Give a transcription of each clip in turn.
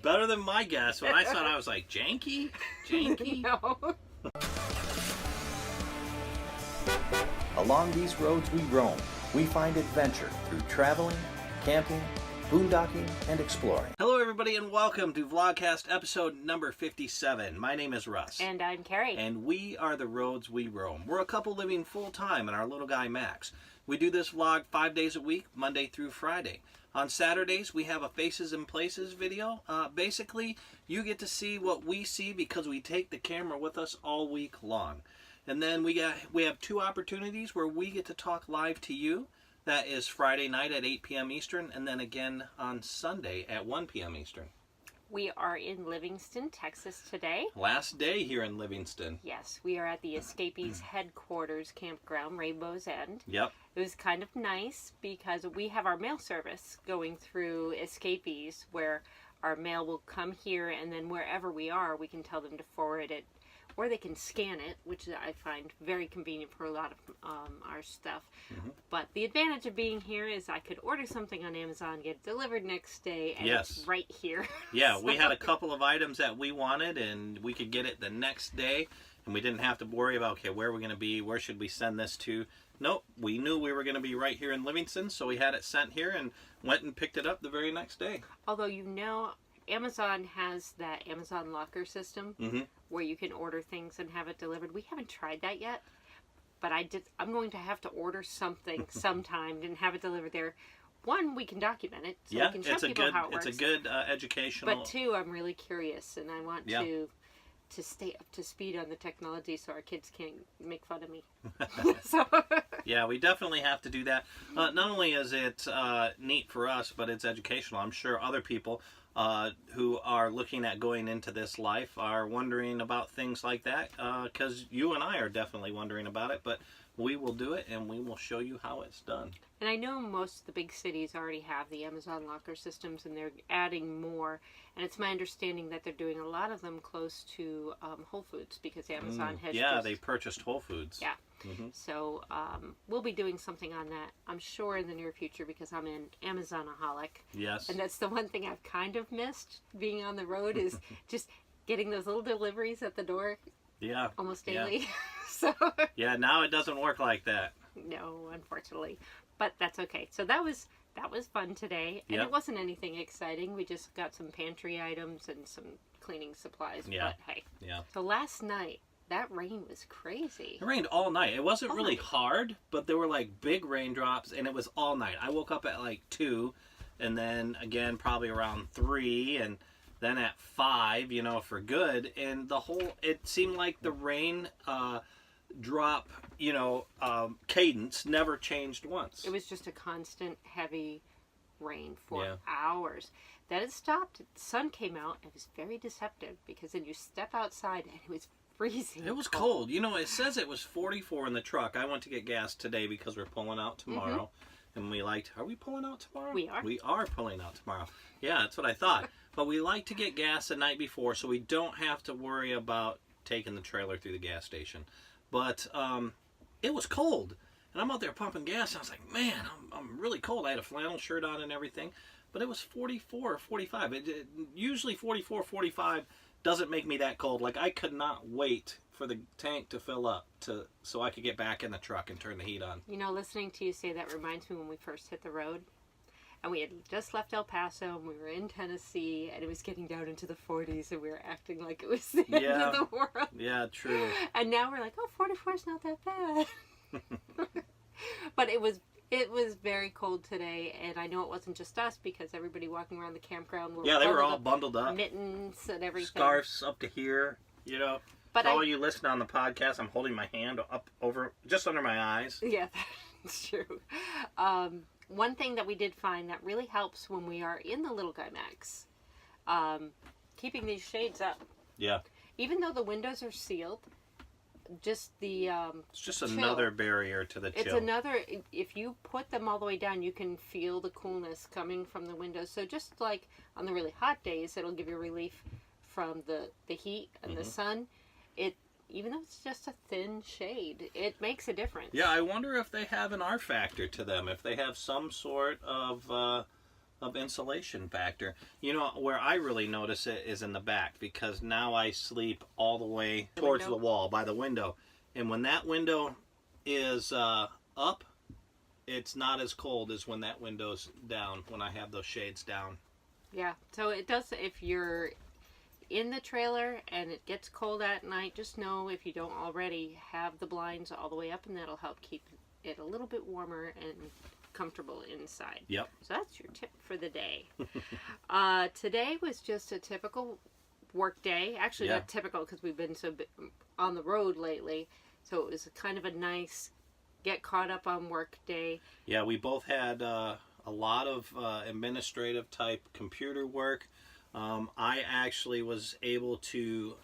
Better than my guess. When I saw it, I was like, Janke? Janke? No. Along these roads we roam, we find adventure through traveling, camping, boondocking, and exploring. Hello, everybody, and welcome to Vlogcast episode number 57. My name is Russ. And I'm Kerry. And we are the roads we roam. We're a couple living full-time in our little guy, Max. We do this vlog 5 days a week, Monday through Friday. On Saturdays, we have a Faces and Places video. Basically, you get to see what we see because we take the camera with us all week long. And then we have two opportunities where we get to talk live to you. That is Friday night at 8 p.m. Eastern, and then again on Sunday at 1 p.m. Eastern. We are in Livingston, Texas today. Last day here in Livingston. Yes, we are at the Escapees headquarters campground, Rainbow's End. Yep. It was kind of nice because we have our mail service going through Escapees where our mail will come here, and then wherever we are, we can tell them to forward it. Or they can scan it, which I find very convenient for a lot of our stuff. Mm-hmm. But the advantage of being here is I could order something on Amazon, get it delivered next day, and yes. It's right here. Yeah, so we had a couple of items that we wanted, and we could get it the next day. And we didn't have to worry about, okay, where are we going to be? Where should we send this to? Nope, we knew we were going to be right here in Livingston, so we had it sent here and went and picked it up the very next day. Although, you know, Amazon has that Amazon locker system where you can order things and have it delivered. We haven't tried that yet, but I'm going to have to order something sometime and have it delivered there. One, we can document it, so we can show people how it works. It's a good educational. But two, I'm really curious, and I want to stay up to speed on the technology so our kids can't make fun of me. So. Yeah, we definitely have to do that. Not only is it neat for us, but it's educational. I'm sure other people who are looking at going into this life are wondering about things like that, because you and I are definitely wondering about it, but we will do it and we will show you how it's done. And I know most of the big cities already have the Amazon locker systems, and they're adding more, and it's my understanding that they're doing a lot of them close to Whole Foods because Amazon has they purchased Whole Foods. Yeah. Mm-hmm. So we'll be doing something on that, I'm sure, in the near future because I'm an Amazonaholic. Yes. And that's the one thing I've kind of missed being on the road is just getting those little deliveries at the door. Yeah. Almost daily. Yeah. So. Yeah, now it doesn't work like that. No, unfortunately. But that's okay. So that was fun today. And Yep. It wasn't anything exciting. We just got some pantry items and some cleaning supplies. Yeah. But hey. Yeah. So last night, that rain was crazy. It rained all night. It wasn't really hard, but there were like big raindrops, and it was all night. I woke up at like 2, and then again probably around 3, and then at 5, for good. And it seemed like the rain drop, cadence never changed once. It was just a constant heavy rain for hours. Then it stopped. The sun came out. It was very deceptive because then you step outside and it was freezing. It was cold. It says it was 44 in the truck. I went to get gas today because we're pulling out tomorrow. And are we pulling out tomorrow? We are. We are pulling out tomorrow. Yeah, that's what I thought. But we like to get gas the night before so we don't have to worry about taking the trailer through the gas station. But it was cold. And I'm out there pumping gas. And I was like, man, I'm really cold. I had a flannel shirt on and everything. But it was 44 or 45. Usually 44, 45 doesn't make me that cold. Like, I could not wait for the tank to fill up so I could get back in the truck and turn the heat on. Listening to you say that reminds me when we first hit the road. And we had just left El Paso, and we were in Tennessee, and it was getting down into the 40s, and we were acting like it was the end of the world. Yeah, true. And now we're like, 44 is not that bad. But it was very cold today, and I know it wasn't just us because everybody walking around the campground were they were all bundled up. Mittens and everything. Scarves up to here, But for all you listening on the podcast, I'm holding my hand up over, just under my eyes. Yeah, that's true. One thing that we did find that really helps when we are in the little guy Max, keeping these shades up. Yeah. Even though the windows are sealed, just the it's just another barrier to the chill. It's another. If you put them all the way down, you can feel the coolness coming from the windows. So just like on the really hot days, it'll give you relief from the heat and the sun. Even though it's just a thin shade, it makes a difference. Yeah, I wonder if they have an R factor to them. If they have some sort of of insulation factor. You know, where I really notice it is in the back, because now I sleep all the way towards the wall by the window. And when that window is up, it's not as cold as when that window's down, when I have those shades down. Yeah, so it does, if you're in the trailer and it gets cold at night, just know, if you don't already, have the blinds all the way up, and that'll help keep it a little bit warmer and comfortable inside. Yep. So that's your tip for the day. Today was just a typical work day. Actually, not typical, because we've been so on the road lately. So it was kind of a nice get caught up on work day. Yeah, we both had a lot of administrative type computer work. I actually was able to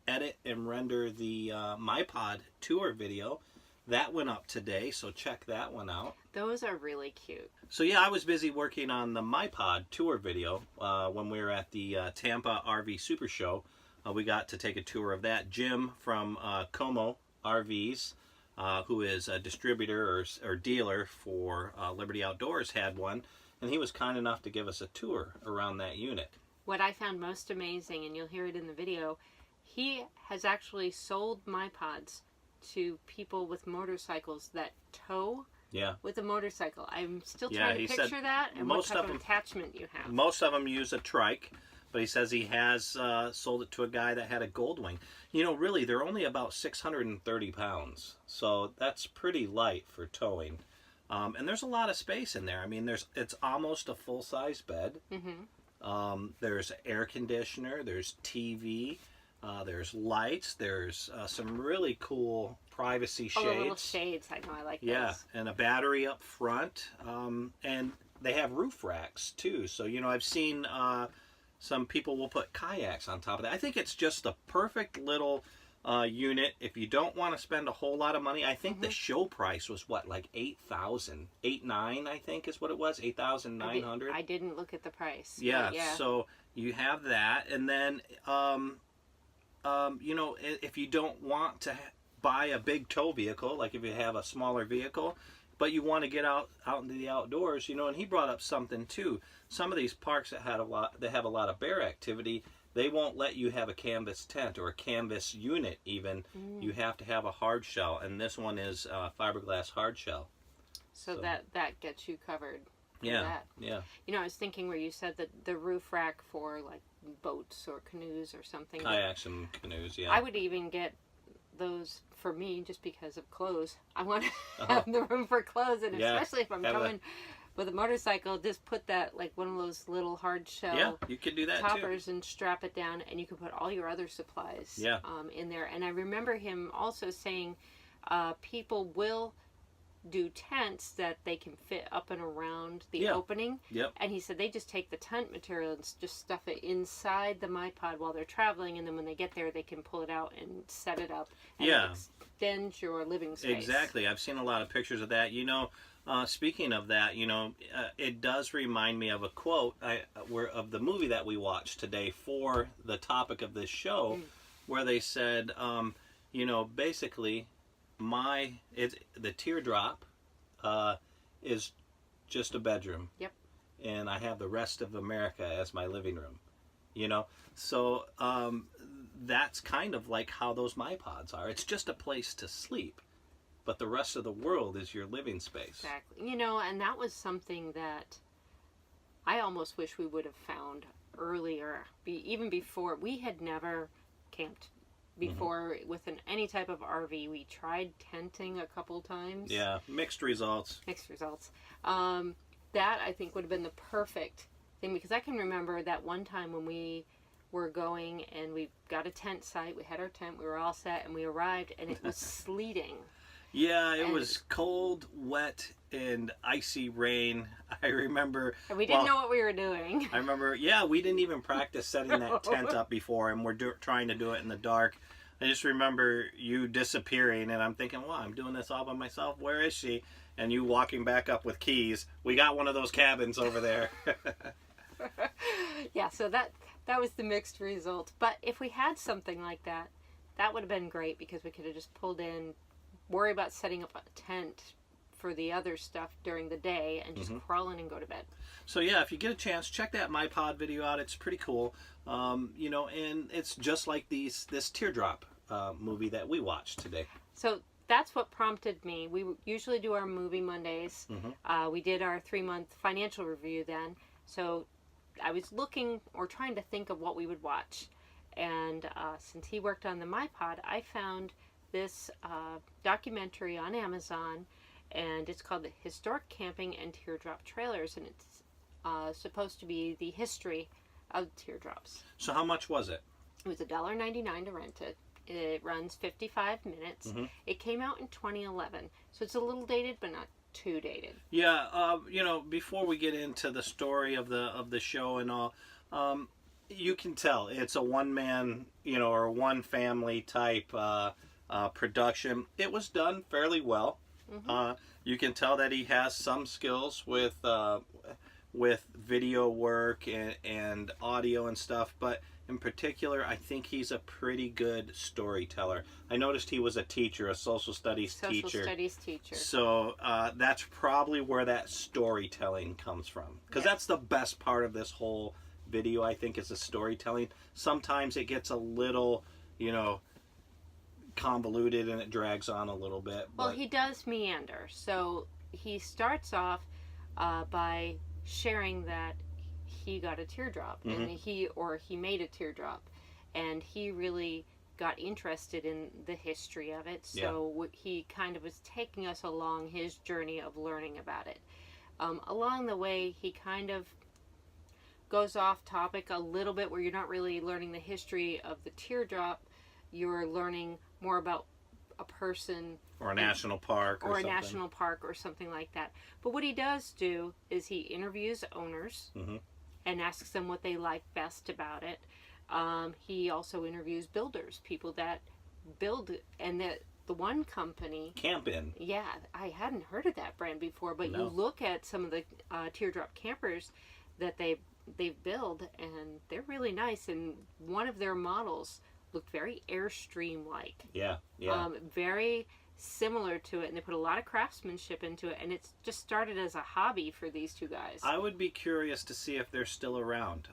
edit and render the MyPod tour video. That went up today, so check that one out. Those are really cute. So yeah, I was busy working on the MyPod tour video when we were at the Tampa RV Super Show. We got to take a tour of that. Jim from Como RVs, who is a distributor or dealer for Liberty Outdoors, had one, and he was kind enough to give us a tour around that unit. What I found most amazing, and you'll hear it in the video, he has actually sold MyPods to people with motorcycles that tow with a motorcycle. I'm still trying to picture that, and what type of attachment you have. Most of them use a trike, but he says he has sold it to a guy that had a Goldwing. You know, really, they're only about 630 pounds, so that's pretty light for towing. And there's a lot of space in there. I mean, it's almost a full-size bed. Mm-hmm. There's air conditioner, there's TV, there's lights, there's some really cool privacy shades. Oh, the little shades, I know, I like those. Yeah, and a battery up front, and they have roof racks too. So, you know, I've seen some people will put kayaks on top of that. I think it's just the perfect little unit if you don't want to spend a whole lot of money. I think the show price was what, like $8,900, I think is what it was, $8,900. I didn't look at the price. Yeah, so you have that, and then you know, if you don't want to buy a big tow vehicle, like if you have a smaller vehicle, but you want to get out into the outdoors, you know, and he brought up something too. Some of these parks that have a lot of bear activity, they won't let you have a canvas tent or a canvas unit even. You have to have a hard shell, and this one is fiberglass hard shell. So that gets you covered. Yeah. You know, I was thinking where you said that the roof rack for like boats or canoes or something. Kayaks and canoes, yeah. I would even get those for me just because of clothes. I want to have the room for clothes, and especially if I'm coming with a motorcycle, just put that, like one of those little hard shell you could do that toppers too. And strap it down, and you can put all your other supplies in there. And I remember him also saying people will do tents that they can fit up and around the opening. And he said they just take the tent material and just stuff it inside the MyPod while they're traveling, and then when they get there they can pull it out and set it up and extend your living space. Exactly. I've seen a lot of pictures of that. You know, speaking of that, you know, it does remind me of a quote of the movie that we watched today for the topic of this show, where they said, you know, basically, the teardrop is just a bedroom. And I have the rest of America as my living room. You know, so that's kind of like how those MyPods are. It's just a place to sleep, but the rest of the world is your living space. Exactly. You know, and that was something that I almost wish we would have found earlier, even before. We had never camped before with any type of RV. We tried tenting a couple times. Yeah, mixed results. That I think would have been the perfect thing, because I can remember that one time when we were going and we got a tent site. We had our tent, we were all set, and we arrived and it was sleeting. Yeah, it was cold, wet, and icy rain. I remember. And we didn't know what we were doing. I remember, we didn't even practice setting that tent up before, and we're trying to do it in the dark. I just remember you disappearing, and I'm thinking, well, I'm doing this all by myself. Where is she? And you walking back up with keys. We got one of those cabins over there. Yeah, so that was the mixed result. But if we had something like that, that would have been great, because we could have just pulled in, worry about setting up a tent for the other stuff during the day and just crawl in and go to bed. So yeah, if you get a chance, check that My Pod video out. It's pretty cool. You know, and it's just like this Teardrop movie that we watched today. So that's what prompted me. We usually do our movie Mondays. We did our 3-month financial review then. So I was looking or trying to think of what we would watch. And since he worked on the My Pod, I found this documentary on Amazon, and it's called The Historic Camping and Teardrop Trailers, and it's supposed to be the history of teardrops. So how much was it? It was $1.99 to rent it. It runs 55 minutes. It came out in 2011, so it's a little dated, but not too dated. Yeah, you know, before we get into the story of the show and all, you can tell it's a one-man, you know, or one family type production. It was done fairly well. You can tell that he has some skills with video work and audio and stuff, but in particular, I think he's a pretty good storyteller. I noticed he was a teacher, a social studies teacher. So that's probably where that storytelling comes from. Because that's the best part of this whole video, I think, is the storytelling. Sometimes it gets a little, you know, convoluted and it drags on a little bit. Well, he does meander. So he starts off by sharing that he got a teardrop and he made a teardrop, and he really got interested in the history of it. So he kind of was taking us along his journey of learning about it. Along the way, he kind of goes off topic a little bit, where you're not really learning the history of the teardrop. You're learning more about a person or a national park or something. National park or something like that. But what he does do is he interviews owners and asks them what they like best about it. He also interviews builders, people that build, and the one company, Campin'. Yeah, I hadn't heard of that brand before, but you look at some of the teardrop campers that they build, and they're really nice. And one of their models looked very Airstream-like. Yeah. Very similar to it, and they put a lot of craftsmanship into it, and it's just started as a hobby for these two guys. I would be curious to see if they're still around.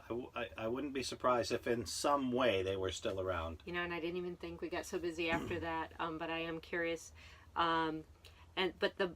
I wouldn't be surprised if in some way they were still around. You know, and I didn't even think we got so busy after that, but I am curious. But the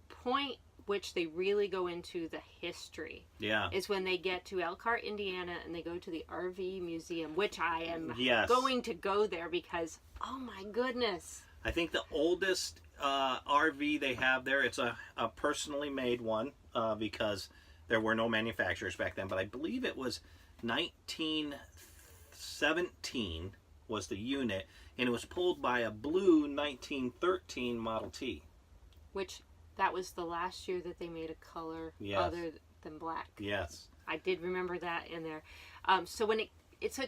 point which they really go into the history is when they get to Elkhart, Indiana, and they go to the RV museum, which I am going to go there because, oh my goodness. I think the oldest RV they have there, it's a personally made one because there were no manufacturers back then, but I believe it was 1917 was the unit, and it was pulled by a blue 1913 Model T. Which, that was the last year that they made a color other than black. Yes. I did remember that in there. So it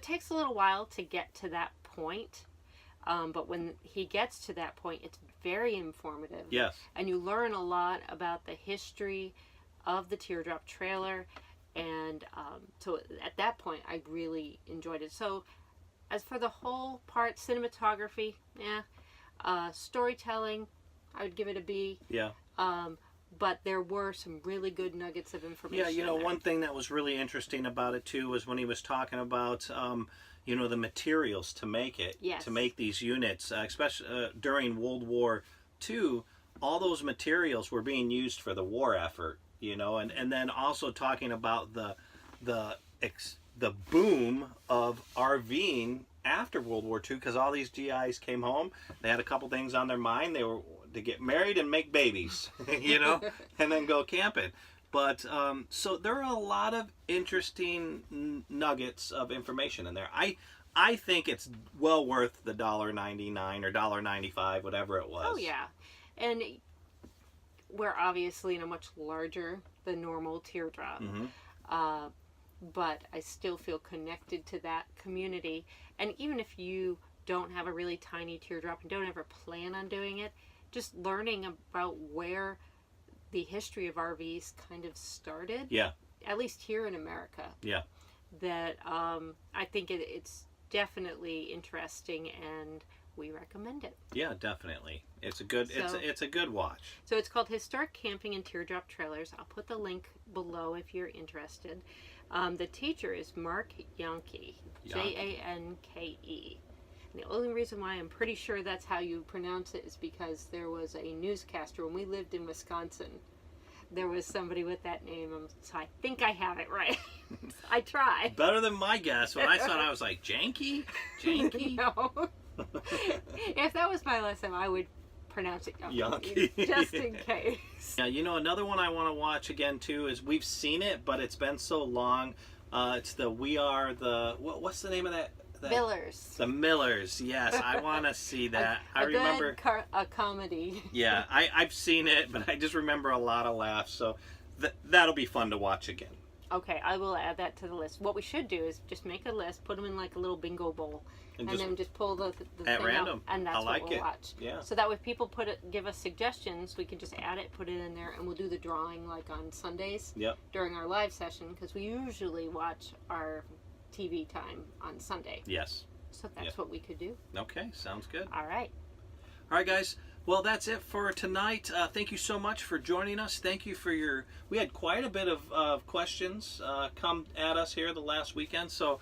takes a little while to get to that point. But when he gets to that point, it's very informative. Yes. And you learn a lot about the history of the teardrop trailer. And so at that point, I really enjoyed it. So as for the whole part, cinematography, storytelling, I would give it a B. Yeah. But there were some really good nuggets of information. Yeah, you know, one thing that was really interesting about it, too, was when he was talking about... you know, the materials to make it, to make these units, especially during World War II, all those materials were being used for the war effort, you know, and then also talking about the boom of RVing after World War II, because all these GIs came home, they had a couple things on their mind. They were to get married and make babies, you know, and then go camping. But, so there are a lot of interesting nuggets of information in there. I think it's well worth the $1.99 or $1.95, whatever it was. Oh, yeah. And we're obviously in a much larger than normal teardrop. But I still feel connected to that community. And even if you don't have a really tiny teardrop and don't ever plan on doing it, just learning about where the history of RVs kind of started. Yeah. At least here in America. Yeah. That I think it's definitely interesting, and we recommend it. Yeah, definitely. It's a good it's a good watch. So it's called Historic Camping and Teardrop Trailers. I'll put the link below if you're interested. The teacher is Mark Janke, Janke. And the only reason why I'm pretty sure that's how you pronounce it is because there was a newscaster when we lived in Wisconsin. There was somebody with that name, so I think I have it right. I try. Better than my guess. When I saw it, I was like, Janke? Janke? No. If that was my last name, I would pronounce it Janke. just in case. Yeah, you know, another one I want to watch again, too, is we've seen it, but it's been so long. It's the We Are the... What's the name of that? Millers. The Millers, yes. I want to see that. I remember a comedy. Yeah, I've seen it, but I just remember a lot of laughs. So that'll be fun to watch again. Okay, I will add that to the list. What we should do is just make a list, put them in like a little bingo bowl, and then just pull the at thing random. out, and that's what we'll watch. Yeah. So that way, people give us suggestions. We can just add it, put it in there, and we'll do the drawing like on Sundays. Yep. During our live session, because we usually watch our TV time on Sunday. Yes. So that's what we could do. Okay, sounds good. All right. All right, guys. Well, that's it for tonight. Thank you so much for joining us. Thank you for we had quite a bit of questions come at us here the last weekend. So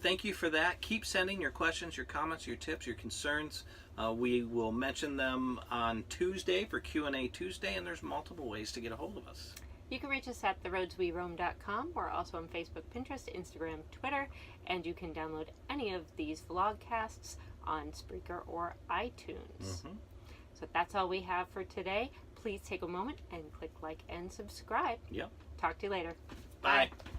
thank you for that. Keep sending your questions, your comments, your tips, your concerns. We will mention them on Tuesday for Q&A Tuesday, and there's multiple ways to get a hold of us. You can reach us at theroadsweroam.com. We're also on Facebook, Pinterest, Instagram, Twitter, and you can download any of these vlogcasts on Spreaker or iTunes. Mm-hmm. So that's all we have for today. Please take a moment and click like and subscribe. Yep. Talk to you later. Bye. Bye.